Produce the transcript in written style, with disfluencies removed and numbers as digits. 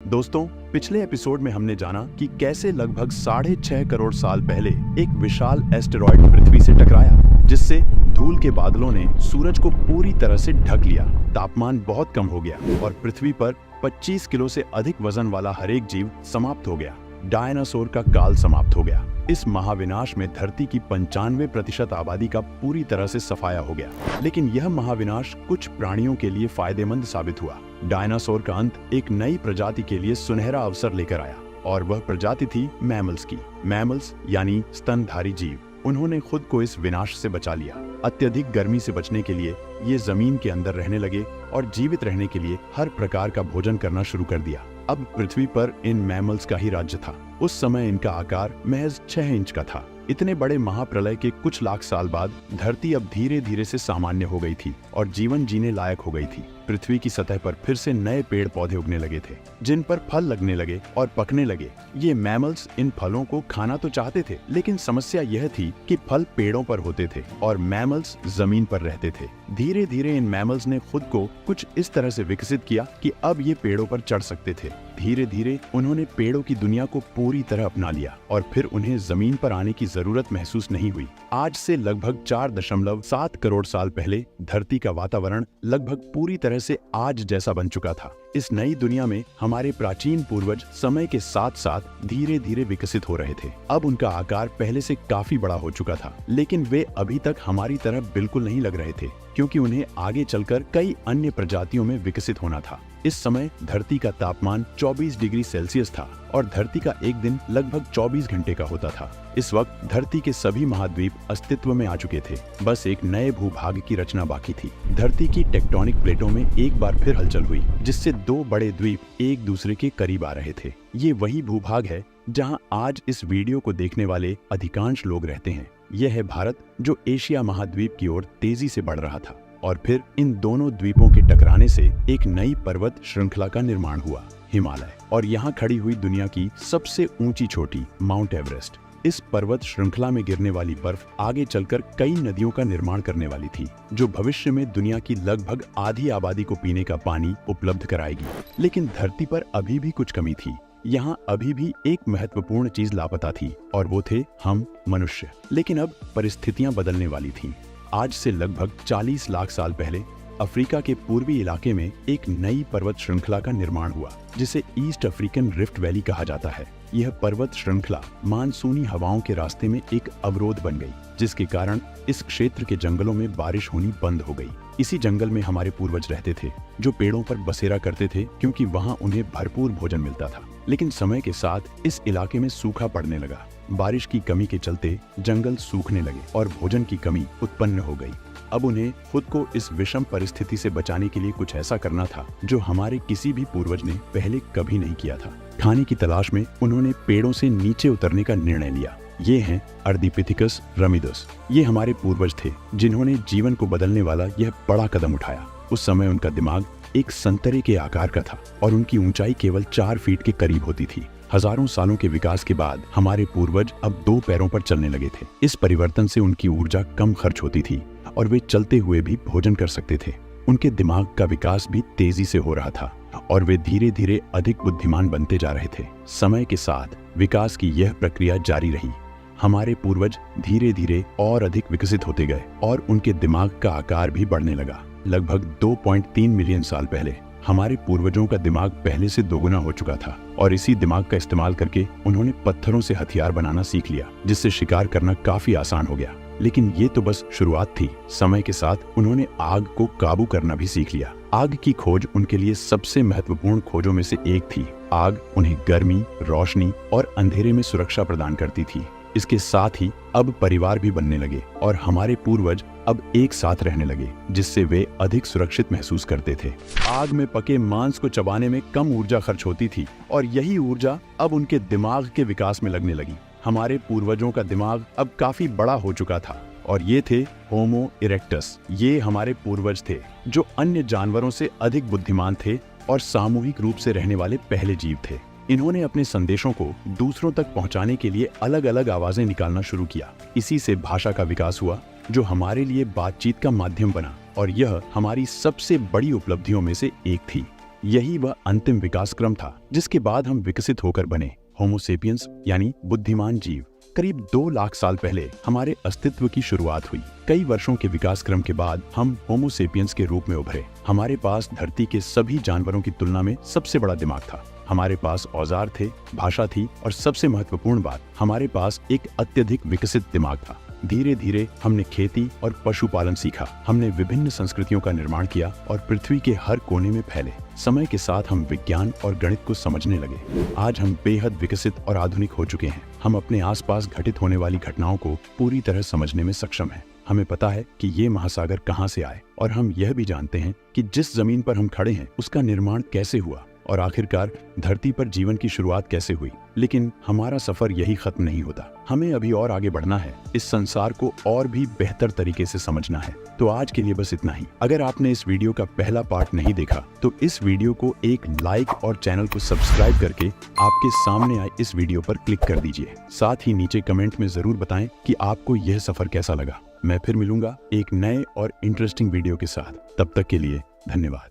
दोस्तों, पिछले एपिसोड में हमने जाना कि कैसे लगभग 6.5 करोड़ साल पहले एक विशाल एस्टेरॉयड पृथ्वी से टकराया, जिससे धूल के बादलों ने सूरज को पूरी तरह से ढक लिया। तापमान बहुत कम हो गया और पृथ्वी पर 25 किलो से अधिक वजन वाला हर एक जीव समाप्त हो गया। डायनासोर का काल समाप्त हो गया। इस महाविनाश में धरती की 95% आबादी का पूरी तरह से सफाया हो गया। लेकिन यह महाविनाश कुछ प्राणियों के लिए फायदेमंद साबित हुआ। डायनासोर का अंत एक नई प्रजाति के लिए सुनहरा अवसर लेकर आया और वह प्रजाति थी मैमल्स की। मैमल्स यानी स्तनधारी जीव। उन्होंने खुद को इस विनाश से बचा लिया। अत्यधिक गर्मी से बचने के लिए ये जमीन के अंदर रहने लगे और जीवित रहने के लिए हर प्रकार का भोजन करना शुरू कर दिया। अब पृथ्वी पर इन मैमल्स का ही राज्य था। उस समय इनका आकार महज 6 इंच का था। इतने बड़े महाप्रलय के कुछ लाख साल बाद धरती अब धीरे धीरे से सामान्य हो गई थी और जीवन जीने लायक हो गई थी। पृथ्वी की सतह पर फिर से नए पेड़ पौधे उगने लगे थे, जिन पर फल लगने लगे और पकने लगे। ये मैमल्स इन फलों को खाना तो चाहते थे, लेकिन समस्या यह थी कि फल पेड़ों पर होते थे और मैमल्स जमीन पर रहते थे। धीरे धीरे इन मैमल्स ने खुद को कुछ इस तरह से विकसित किया कि अब ये पेड़ों पर चढ़ सकते थे। धीरे धीरे उन्होंने पेड़ों की दुनिया को पूरी तरह अपना लिया और फिर उन्हें जमीन पर आने की जरूरत महसूस नहीं हुई। आज से लगभग 4.7 करोड़ साल पहले धरती का वातावरण लगभग पूरी तरह से आज जैसा बन चुका था। इस नई दुनिया में हमारे प्राचीन पूर्वज समय के साथ साथ धीरे धीरे विकसित हो रहे थे। अब उनका आकार पहले से काफी बड़ा हो चुका था, लेकिन वे अभी तक हमारी तरह बिल्कुल नहीं लग रहे थे, क्योंकि उन्हें आगे चलकर कई अन्य प्रजातियों में विकसित होना था। इस समय धरती का तापमान 24 डिग्री सेल्सियस था और धरती का एक दिन लगभग 24 घंटे का होता था। इस वक्त धरती के सभी महाद्वीप अस्तित्व में आ चुके थे। बस एक नए भूभाग की रचना बाकी थी। धरती की टेक्टोनिक प्लेटों में एक बार फिर हलचल हुई, जिससे 2 बड़े द्वीप एक दूसरे के करीब आ रहे थे। ये वही भूभाग है जहां आज इस वीडियो को देखने वाले अधिकांश लोग रहते हैं। यह है भारत, जो एशिया महाद्वीप की ओर तेजी से बढ़ रहा था। और फिर इन दोनों द्वीपों के टकराने से एक नई पर्वत श्रृंखला का निर्माण हुआ, हिमालय। और यहाँ खड़ी हुई दुनिया की सबसे ऊंची चोटी, माउंट एवरेस्ट। इस पर्वत श्रृंखला में गिरने वाली बर्फ आगे चलकर कई नदियों का निर्माण करने वाली थी, जो भविष्य में दुनिया की लगभग आधी आबादी को पीने का पानी उपलब्ध कराएगी। लेकिन धरती पर अभी भी कुछ कमी थी। यहाँ अभी भी एक महत्वपूर्ण चीज लापता थी, और वो थे हम, मनुष्य। लेकिन अब परिस्थितियां बदलने वाली थीं। आज से लगभग 40 लाख साल पहले अफ्रीका के पूर्वी इलाके में एक नई पर्वत श्रृंखला का निर्माण हुआ, जिसे ईस्ट अफ्रीकन रिफ्ट वैली कहा जाता है। यह पर्वत श्रृंखला मानसूनी हवाओं के रास्ते में एक अवरोध बन गई, जिसके कारण इस क्षेत्र के जंगलों में बारिश होनी बंद हो गई। इसी जंगल में हमारे पूर्वज रहते थे, जो पेड़ों पर बसेरा करते थे, क्योंकि वहाँ उन्हें भरपूर भोजन मिलता था। लेकिन समय के साथ इस इलाके में सूखा पड़ने लगा। बारिश की कमी के चलते जंगल सूखने लगे और भोजन की कमी उत्पन्न हो गई। अब उन्हें खुद को इस विषम परिस्थिति से बचाने के लिए कुछ ऐसा करना था जो हमारे किसी भी पूर्वज ने पहले कभी नहीं किया था। खाने की तलाश में उन्होंने पेड़ों से नीचे उतरने का निर्णय लिया। ये हैं अर्डिपिथिकस रमिडस। ये हमारे पूर्वज थे, जिन्होंने जीवन को बदलने वाला यह बड़ा कदम उठाया। उस समय उनका दिमाग एक संतरे के आकार का था और उनकी ऊंचाई केवल 4 फीट के करीब होती थी। हजारों सालों के विकास के बाद हमारे पूर्वज अब 2 पैरों पर चलने लगे थे। इस परिवर्तन से उनकी ऊर्जा कम खर्च होती थी और वे चलते हुए भी भोजन कर सकते थे। उनके दिमाग का विकास भी तेजी से हो रहा था और वे धीरे धीरे अधिक बुद्धिमान बनते जा रहे थे। समय के साथ विकास की यह प्रक्रिया जारी रही। हमारे पूर्वज धीरे धीरे और अधिक विकसित होते गए और उनके दिमाग का आकार भी बढ़ने लगा। लगभग 2.3 मिलियन साल पहले हमारे पूर्वजों का दिमाग पहले से दोगुना हो चुका था और इसी दिमाग का इस्तेमाल करके उन्होंने पत्थरों से हथियार बनाना सीख लिया, जिससे शिकार करना काफी आसान हो गया। लेकिन ये तो बस शुरुआत थी। समय के साथ उन्होंने आग को काबू करना भी सीख लिया। आग की खोज उनके लिए सबसे महत्वपूर्ण खोजों में से एक थी। आग उन्हें गर्मी, रोशनी और अंधेरे में सुरक्षा प्रदान करती थी। इसके साथ ही अब परिवार भी बनने लगे और हमारे पूर्वज अब एक साथ रहने लगे, जिससे वे अधिक सुरक्षित महसूस करते थे। आग में पके मांस को चबाने में कम ऊर्जा खर्च होती थी और यही ऊर्जा अब उनके दिमाग के विकास में लगने लगी। हमारे पूर्वजों का दिमाग अब काफी बड़ा हो चुका था और ये थे होमो इरेक्टस। ये हमारे पूर्वज थे, जो अन्य जानवरों से अधिक बुद्धिमान थे और सामूहिक रूप से रहने वाले पहले जीव थे। इन्होंने अपने संदेशों को दूसरों तक पहुंचाने के लिए अलग अलग आवाजें निकालना शुरू किया। इसी से भाषा का विकास हुआ, जो हमारे लिए बातचीत का माध्यम बना और यह हमारी सबसे बड़ी उपलब्धियों में से एक थी। यही वह अंतिम विकास क्रम था जिसके बाद हम विकसित होकर बने होमो सेपियंस यानी बुद्धिमान जीव। करीब 2 लाख साल पहले हमारे अस्तित्व की शुरुआत हुई। कई वर्षों के विकास क्रम के बाद हम होमो सेपियंस के रूप में उभरे। हमारे पास धरती के सभी जानवरों की तुलना में सबसे बड़ा दिमाग था। हमारे पास औजार थे, भाषा थी और सबसे महत्वपूर्ण बात, हमारे पास एक अत्यधिक विकसित दिमाग था। धीरे धीरे हमने खेती और पशुपालन सीखा। हमने विभिन्न संस्कृतियों का निर्माण किया और पृथ्वी के हर कोने में फैले। समय के साथ हम विज्ञान और गणित को समझने लगे। आज हम बेहद विकसित और आधुनिक हो चुके हैं। हम अपने आसपास घटित होने वाली घटनाओं को पूरी तरह समझने में सक्षम हैं। हमें पता है कि ये महासागर कहाँ से आए और हम यह भी जानते हैं कि जिस जमीन पर हम खड़े हैं उसका निर्माण कैसे हुआ और आखिरकार धरती पर जीवन की शुरुआत कैसे हुई। लेकिन हमारा सफर यही खत्म नहीं होता। हमें अभी और आगे बढ़ना है। इस संसार को और भी बेहतर तरीके से समझना है। तो आज के लिए बस इतना ही। अगर आपने इस वीडियो का पहला पार्ट नहीं देखा तो इस वीडियो को एक लाइक और चैनल को सब्सक्राइब करके आपके सामने आए इस वीडियो पर क्लिक कर दीजिए। साथ ही नीचे कमेंट में जरूर बताएं कि आपको यह सफर कैसा लगा। मैं फिर मिलूंगा एक नए और इंटरेस्टिंग वीडियो के साथ। तब तक के लिए धन्यवाद।